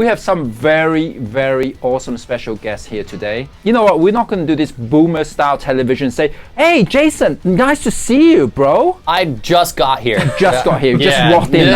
have some very, very awesome special guests here today. You know what? We're not going to do this boomer style television. Say, hey, Jason, nice to see you, bro. I just got here. Just walked in.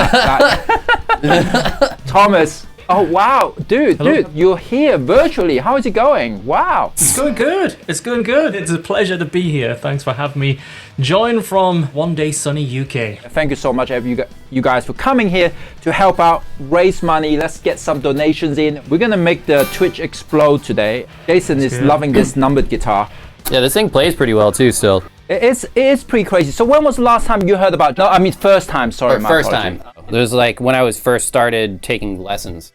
Thomas. Oh wow, dude, you're here virtually. How is it going? Wow. It's going good. It's going good. It's a pleasure to be here. Thanks for having me join from one day sunny UK. Thank you so much, you guys, for coming here to help out, raise money. Let's get some donations in. We're gonna make the Twitch explode today. Jason is loving this numbered guitar. Yeah, this thing plays pretty well too still. It is pretty crazy. So when was the last time you heard about? No, I mean first time. Sorry, my first apology. time. It was like when I was first started taking lessons.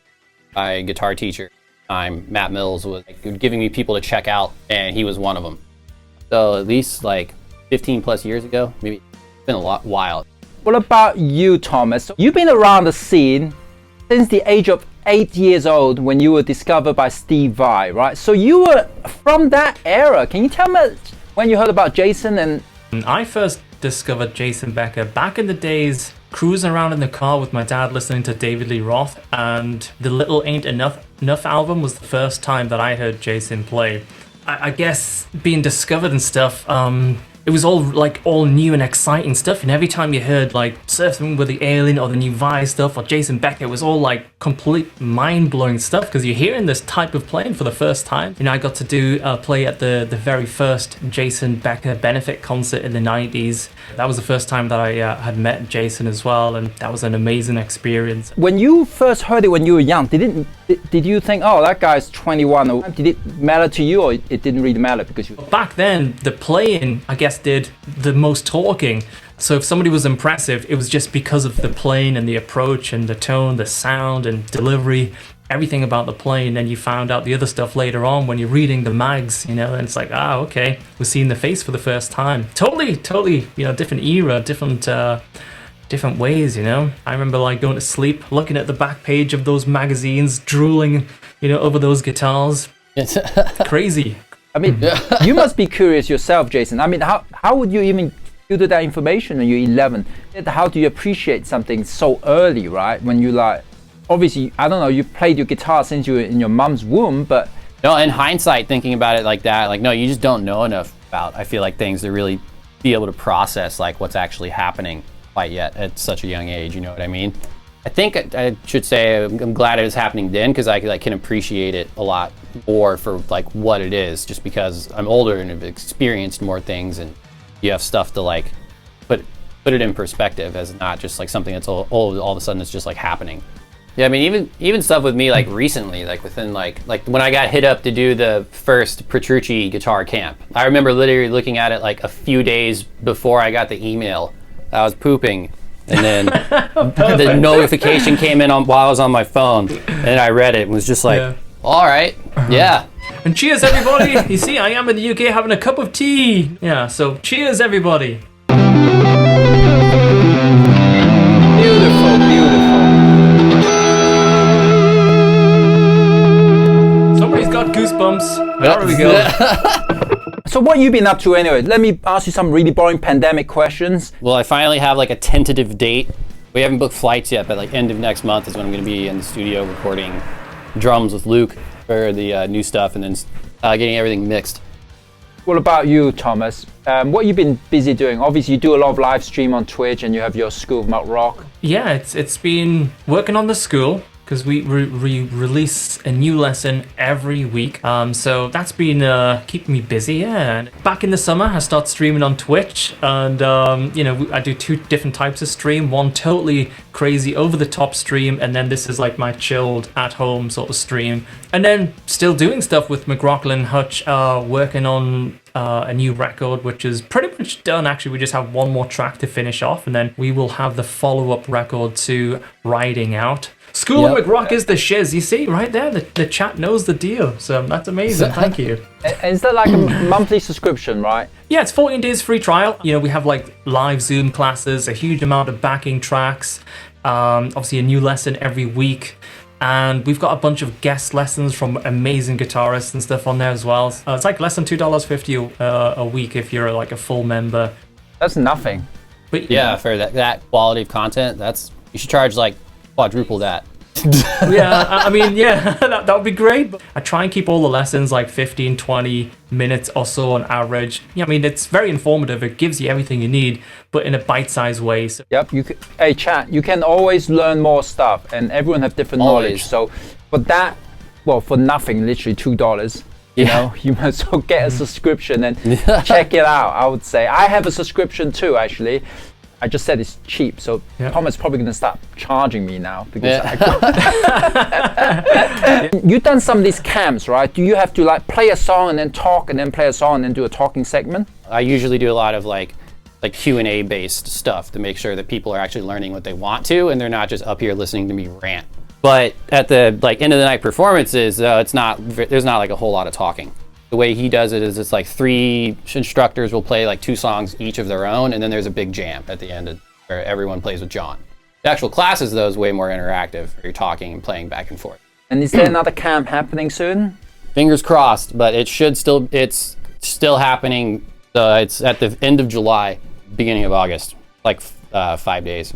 My guitar teacher, Matt Mills, was giving me people to check out, and he was one of them. So at least like 15 plus years ago, maybe. It's been a while. What about you, Thomas? You've been around the scene since the age of 8 years old when you were discovered by Steve Vai, right? So you were from that era. Can you tell me when you heard about Jason? And I first discovered Jason Becker back in the days cruising around in the car with my dad listening to David Lee Roth, and the Little Ain't Enough album was the first time that I heard Jason play. I guess being discovered and stuff, it was all new and exciting stuff, and every time you heard like Surfing with the Alien or the new Vi stuff or Jason Becker, it was all like complete mind-blowing stuff because you're hearing this type of playing for the first time. You know, I got to do play at the very first Jason Becker benefit concert in the 90s. That was the first time that I had met Jason as well, and that was an amazing experience. When you first heard it when you were young, did you think, oh, that guy's 21? Or did it matter to you, or it didn't really matter because you? Back then, the playing, I guess, did the most talking. So if somebody was impressive, it was just because of the playing and the approach and the tone, the sound and delivery, everything about the playing. Then you found out the other stuff later on when you're reading the mags, you know, and it's like, okay, we're seeing the face for the first time. Totally, you know, different era, different ways, you know. I remember like going to sleep, looking at the back page of those magazines, drooling, you know, over those guitars. It's crazy. I mean, you must be curious yourself, Jason. I mean, how would you even filter that information when you're 11? How do you appreciate something so early, right? When you like, obviously, I don't know, you played your guitar since you were in your mom's womb, but... No, in hindsight, thinking about it like that, like, no, you just don't know enough about, I feel like, things to really be able to process, like, what's actually happening quite yet at such a young age, you know what I mean? I think I should say I'm glad it was happening then because I can appreciate it a lot more for like what it is, just because I'm older and have experienced more things, and you have stuff to like put it in perspective as not just like something that's all of a sudden it's just like happening. Yeah, I mean even stuff with me like recently, like within like when I got hit up to do the first Petrucci guitar camp, I remember literally looking at it like a few days before I got the email. I was pooping. And then the notification came in while I was on my phone, and I read it and was just like, all right, yeah. And cheers, everybody. You see, I am in the UK having a cup of tea. Yeah, so cheers, everybody. Beautiful. Somebody's got goosebumps. There we go. So what you been up to anyway? Let me ask you some really boring pandemic questions. Well, I finally have like a tentative date. We haven't booked flights yet, but like end of next month is when I'm going to be in the studio recording drums with Luke for the new stuff, and then getting everything mixed. What about you, Thomas? What you been busy doing? Obviously, you do a lot of live stream on Twitch, and you have your School of McRock. Yeah, it's been working on the school, because we release a new lesson every week. So that's been keeping me busy, yeah. And back in the summer, I started streaming on Twitch, and you know, I do two different types of stream. One totally crazy, over-the-top stream, and then this is like my chilled, at-home sort of stream. And then still doing stuff with McRocklin, Hutch, working on a new record, which is pretty much done. Actually, we just have one more track to finish off, and then we will have the follow-up record to Riding Out. School of McRock is the shiz. You see, right there, the chat knows the deal. So that's amazing. Thank you. Is that like a monthly subscription, right? Yeah, it's 14 days free trial. You know, we have like live Zoom classes, a huge amount of backing tracks, obviously a new lesson every week. And we've got a bunch of guest lessons from amazing guitarists and stuff on there as well. It's like less than $2.50 a week if you're like a full member. That's nothing. But yeah, for that quality of content, you should charge like quadruple that. Yeah, I mean, yeah, that would be great. But I try and keep all the lessons like 15, 20 minutes or so on average. Yeah, I mean, it's very informative. It gives you everything you need, but in a bite-sized way. So. Yep. Hey, chat. You can always learn more stuff, and everyone have different knowledge. So, for that, well, for nothing, literally $2. You know, you might as well get a subscription and check it out. I would say I have a subscription too, actually. I just said it's cheap, so Thomas is probably going to start charging me now because you've done some of these camps, right? Do you have to like play a song and then talk, and then play a song and then do a talking segment? I usually do a lot of like Q&A based stuff to make sure that people are actually learning what they want to, and they're not just up here listening to me rant. But at the end of the night performances, there's not like a whole lot of talking. The way he does it is it's like 3 instructors will play like 2 songs each of their own, and then there's a big jam at the end where everyone plays with John. The actual classes, though, is way more interactive. You're talking and playing back and forth. And is there another camp happening soon? Fingers crossed, but it's still happening. It's at the end of July, beginning of August, like 5 days.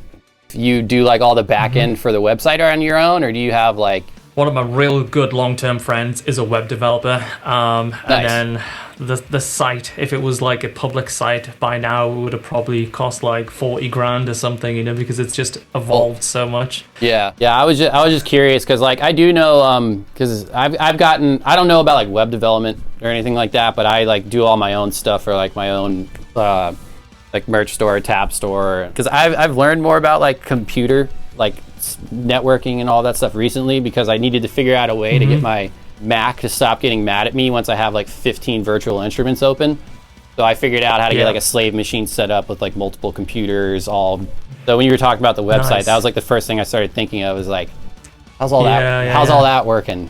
You do like all the back end for the website on your own, or do you have like... One of my real good long-term friends is a web developer, nice. And then the site, if it was like a public site by now, it would have probably cost like 40 grand or something, you know, because it's just evolved so much. Yeah. I was just curious because like I do know because I've gotten, I don't know about like web development or anything like that, but I like do all my own stuff for like my own like merch store, tab store, because I've learned more about like computer like networking and all that stuff recently because I needed to figure out a way to get my Mac to stop getting mad at me once I have like 15 virtual instruments open. So I figured out how to get like a slave machine set up with like multiple computers all. So when you were talking about the website, that was like the first thing I started thinking of was like, how's all that working?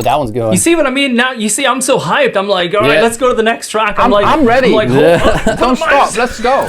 That one's going. You see what I mean? Now you see I'm so hyped. I'm like, all right, let's go to the next track. I'm ready. I'm like, don't stop. Let's go.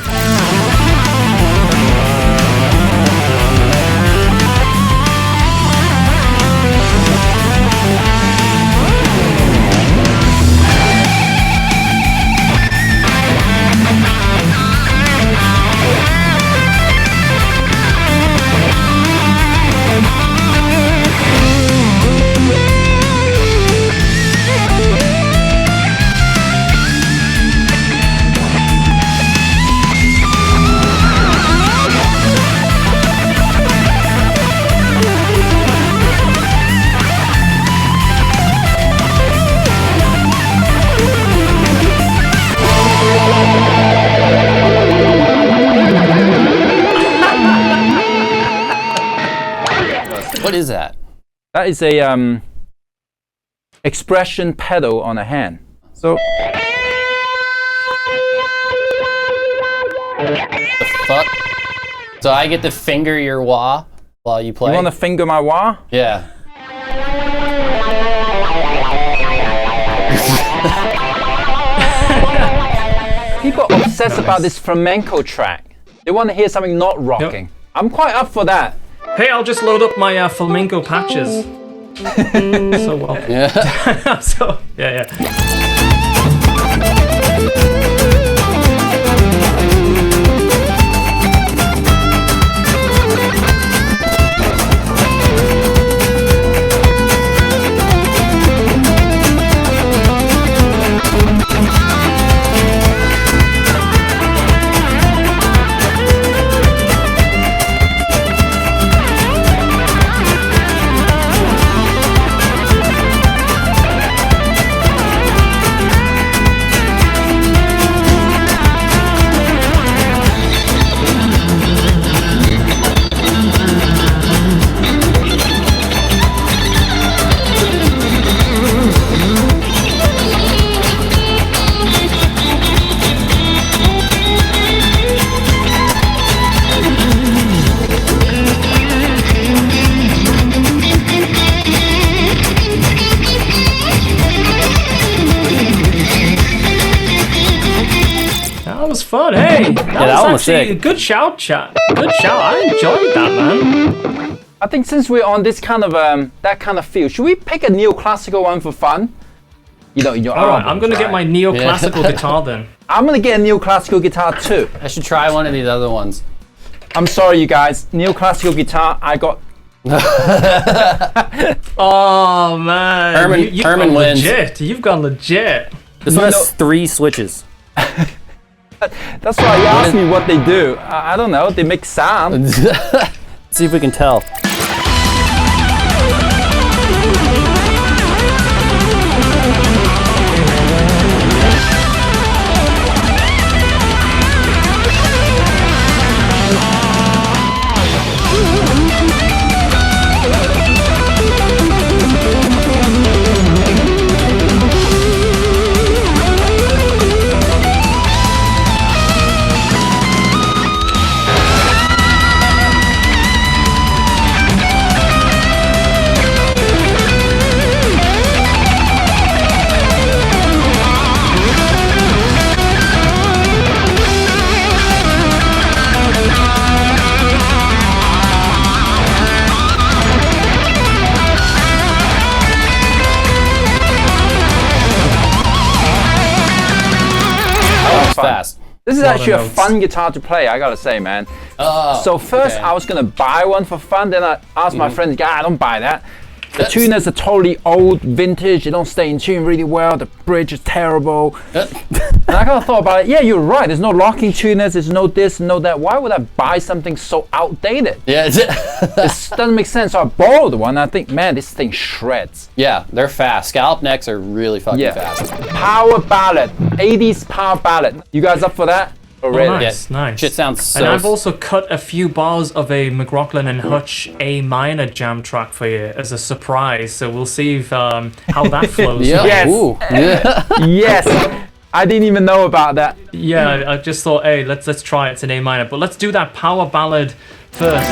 What is that? That is a expression pedal on a hand. So the fuck? So I get to finger your wah while you play? You want to finger my wah? Yeah. People obsess about this flamenco track. They want to hear something not rocking. Yep. I'm quite up for that. Hey, I'll just load up my flamenco patches. So well. Yeah. So, yeah. was fun. Hey, that was was actually sick. a good shout, chat. Good shout. I enjoyed that, man. I think since we're on this kind of that kind of feel, should we pick a neoclassical one for fun? You know, in your All right, albums, I'm gonna get my neoclassical guitar then. I'm gonna get a neoclassical guitar too. I should try one of these other ones. I'm sorry, you guys. Neoclassical guitar. I got. Oh man, Herman you've gone wins. legit. You've gone legit. This one has 3 switches. That's why you asked me what they do. I don't know. They make sound. Let's see if we can tell. Fast. This is Lot of actually a notes. fun guitar to play, I gotta say, man. Oh, So first okay. I was gonna buy one for fun, then I asked my friends, I don't buy that. The tuners are totally old, vintage, they don't stay in tune really well, the bridge is terrible. And I kind of thought about it, yeah, you're right, there's no locking tuners, there's no this, no that. Why would I buy something so outdated? Yeah, This doesn't make sense. So I borrowed one, and I think, man, this thing shreds. yeah, they're fast. Scallop necks are really fucking Yeah. fast. Power ballad, 80s power ballad. You guys up for that? Already? nice. Nice. Shit sounds so. And I've also cut a few bars of a McRocklin and Hutch A minor jam track for you as a surprise. So we'll see if, how that flows. yeah. Yes. Ooh. Yeah. Yes. I didn't even know about that. Yeah, I just thought, hey, let's try it. It's an A minor, but let's do that power ballad first.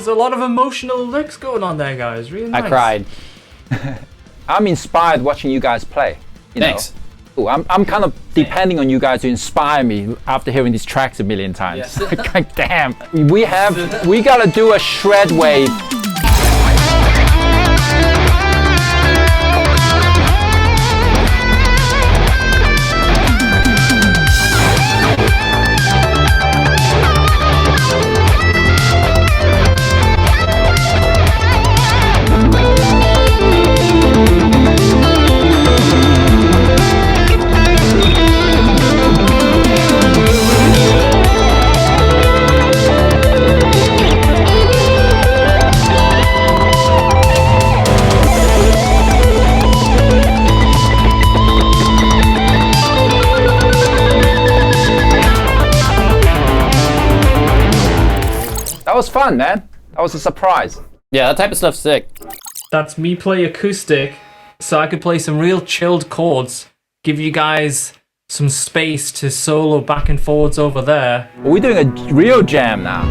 A lot of emotional licks going on there, guys. Really nice. I cried. I'm inspired watching you guys play. You Thanks. know? Ooh, I'm kind of depending on you guys to inspire me after hearing these tracks a million times. God damn. We gotta do a shred wave. That was fun, man. That was a surprise. Yeah, that type of stuff's sick. That's me play acoustic, so I could play some real chilled chords, give you guys some space to solo back and forwards over there. We're doing a real jam now.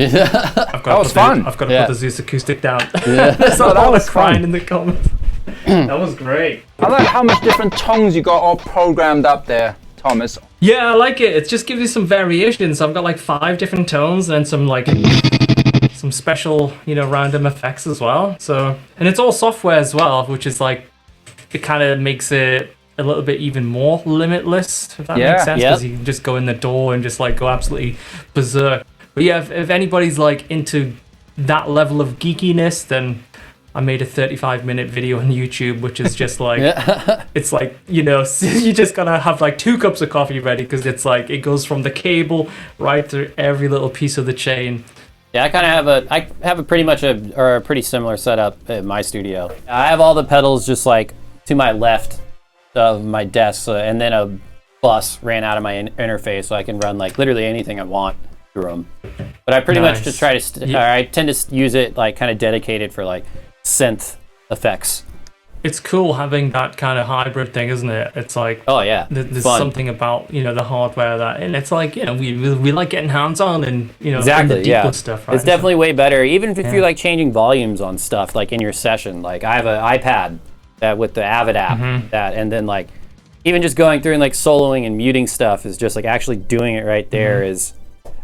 That was fun. I've got to put the Zeus acoustic down. Yeah. There's a that lot was of crying fun. in the comments. That was great. I like how much different tones you got all programmed up there, Thomas. Yeah, I like it. It just gives you some variations. I've got like 5 different tones and some like some special, random effects as well. So, and it's all software as well, which is like, it kind of makes it a little bit even more limitless, if that makes sense, because you can just go in the door and just like go absolutely berserk. But yeah, if anybody's like into that level of geekiness, then I made a 35-minute video on YouTube, which is just like, it's like, you just gotta have like 2 cups of coffee ready, because it's like, it goes from the cable right through every little piece of the chain. Yeah, I have a pretty similar setup at my studio. I have all the pedals just like to my left of my desk, and then a bus ran out of my interface, so I can run like literally anything I want through them. But I pretty much just try to, I tend to use it like kind of dedicated for like synth effects. It's cool having that kind of hybrid thing, isn't it? It's like, oh yeah, there's fun. something about the hardware that, and it's like we like getting hands on and exactly the deeper stuff. Right? It's definitely way better, even if you're like changing volumes on stuff like in your session. Like I have an iPad that with the Avid app that, and then like even just going through and like soloing and muting stuff is just like actually doing it right there is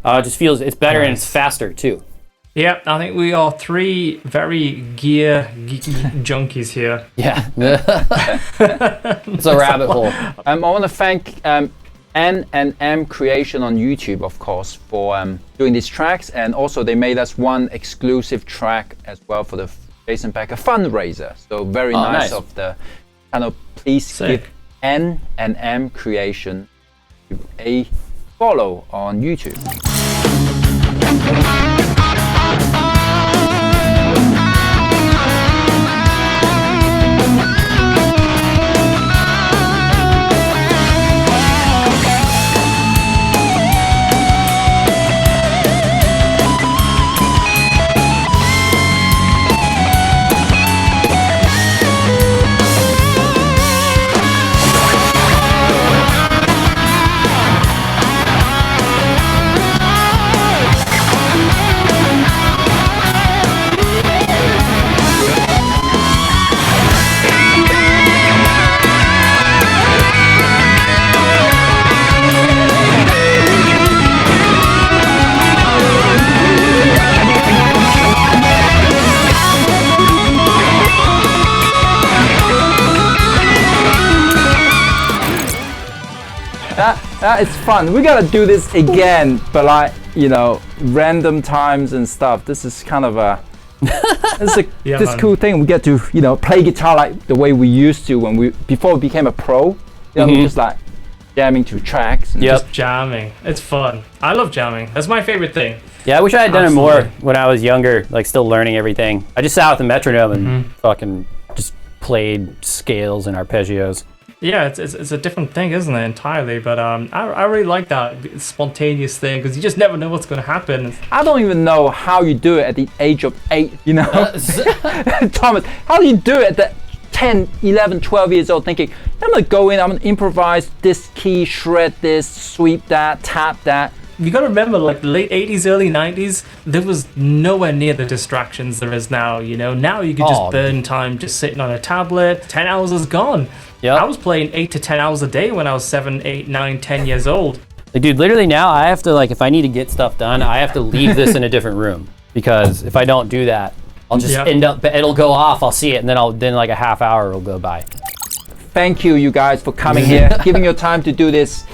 just feels it's better and it's faster too. Yeah, I think we are 3 very geeky junkies here. Yeah. It's a rabbit hole. I want to thank N&M Creation on YouTube, of course, for doing these tracks, and also they made us one exclusive track as well for the Jason Becker Fundraiser. So very nice of the channel. Please give N&M Creation a follow on YouTube. That is fun. We gotta do this again, but like random times and stuff. This is kind of a this cool thing. We get to play guitar like the way we used to before we became a pro. We just like jamming to tracks. And just jamming. It's fun. I love jamming. That's my favorite thing. Yeah, I wish I had done it more when I was younger, like still learning everything. I just sat with the metronome and fucking just played scales and arpeggios. Yeah, it's a different thing, isn't it, entirely? But I really like that spontaneous thing, because you just never know what's going to happen. I don't even know how you do it at the age of 8, Thomas, how do you do it at the 10, 11, 12 years old thinking, I'm going to go in, I'm going to improvise this key, shred this, sweep that, tap that. You got to remember, like the late 80s, early 90s, there was nowhere near the distractions there is now, Now you could just burn time just sitting on a tablet. 10 hours is gone. Yep. I was playing 8 to 10 hours a day when I was 7, 8, 9, 10 years old. Like, dude, literally now I have to, like, if I need to get stuff done, I have to leave this in a different room, because if I don't do that, I'll just end up, it'll go off, I'll see it, and then like a half hour will go by. Thank you guys for coming here, giving your time to do this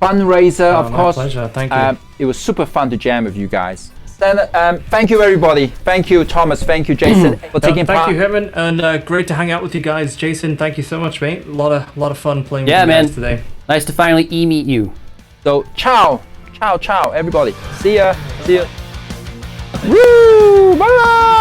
fundraiser, of course. My pleasure, thank you. It was super fun to jam with you guys. Then, thank you everybody. Thank you Thomas, thank you Jason for taking part. Thank you Herman, and great to hang out with you guys. Jason, thank you so much, mate. A lot of fun playing with you guys today. Nice to finally meet you. So ciao everybody. See ya. Woo! Bye.